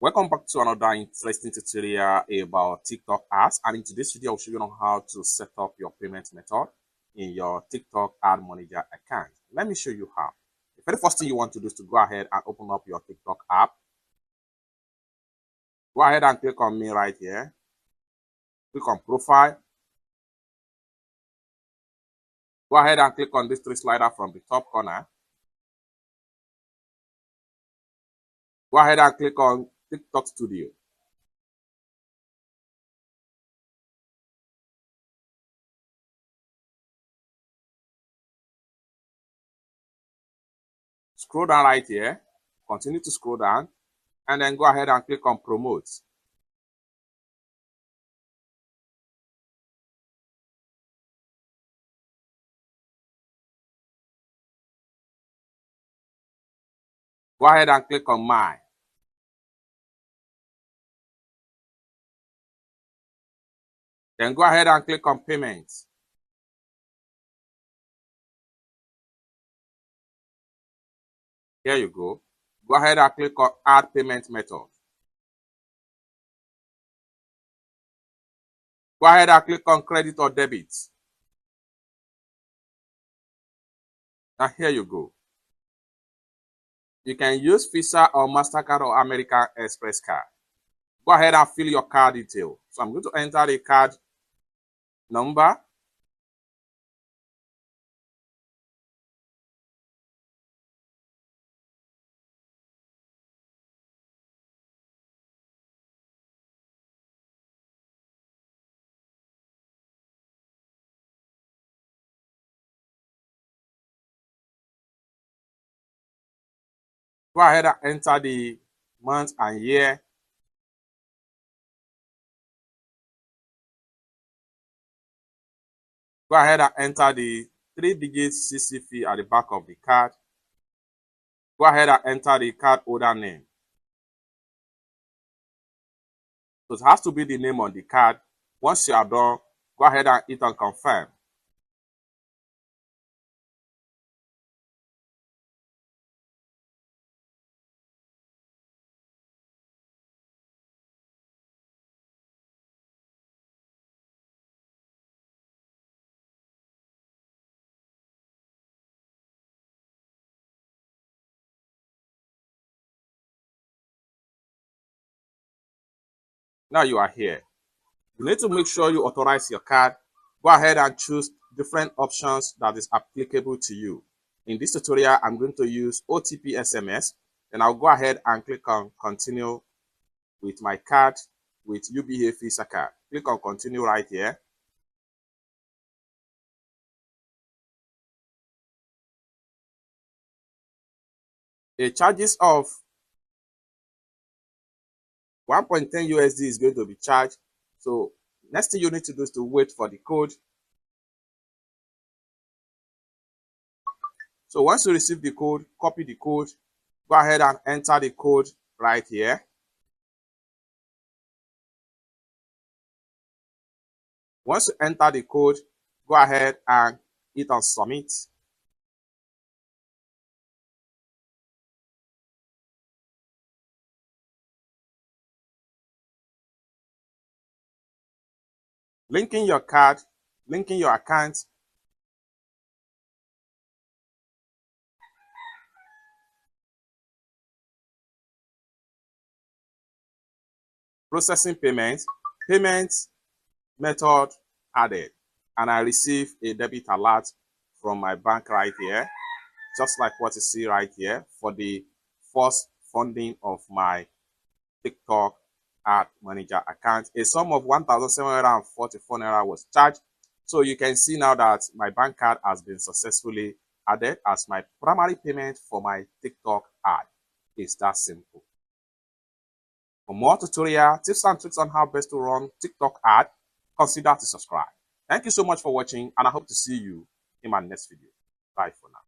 Welcome back to another interesting tutorial about TikTok ads, and in today's video I'll show you on how to set up your payment method in your TikTok ad manager account. Let me show you how. The very first thing you want to do is to go ahead and open up your TikTok app. Go ahead and click on me right here. Click on profile. Go ahead and click on this three slider from the top corner. Go ahead and click on TikTok Studio. Scroll down right here. Continue to scroll down. And then go ahead and click on Promote. Go ahead and click on My. Then go ahead and click on Payments. Here you go. Go ahead and click on Add Payment Method. Go ahead and click on Credit or Debit. Now here you go. You can use Visa or MasterCard or American Express card. Go ahead and fill your card detail. So I'm going to enter the card number. Go ahead and enter the month and year. Go ahead and enter the 3-digit CCV at the back of the card. Go ahead and enter the card holder name. So it has to be the name on the card. Once you are done, go ahead and hit on confirm. Now you are here. You need to make sure you authorize your card. Go ahead and choose different options that is applicable to you. In this tutorial, I'm going to use OTP SMS. Then I'll go ahead and click on continue with my card with UBA Visa card. Click on continue right here. The charges of 1.10 USD is going to be charged. So next thing you need to do is to wait for the code. So once you receive the code, copy the code. Go ahead and enter the code right here. Once you enter the code, go ahead and hit on submit. Linking your card, linking your account. Processing payment, payment method added. And I receive a debit alert from my bank right here, just like what you see right here for the first funding of my TikTok ad manager account. A sum of 1,744 naira was charged. So you can see now that my bank card has been successfully added as my primary payment for my TikTok ad. It's that simple. For more tutorial tips and tricks on how best to run TikTok ad, consider to subscribe. Thank you so much for watching, and I hope to see you in my next video. Bye for now.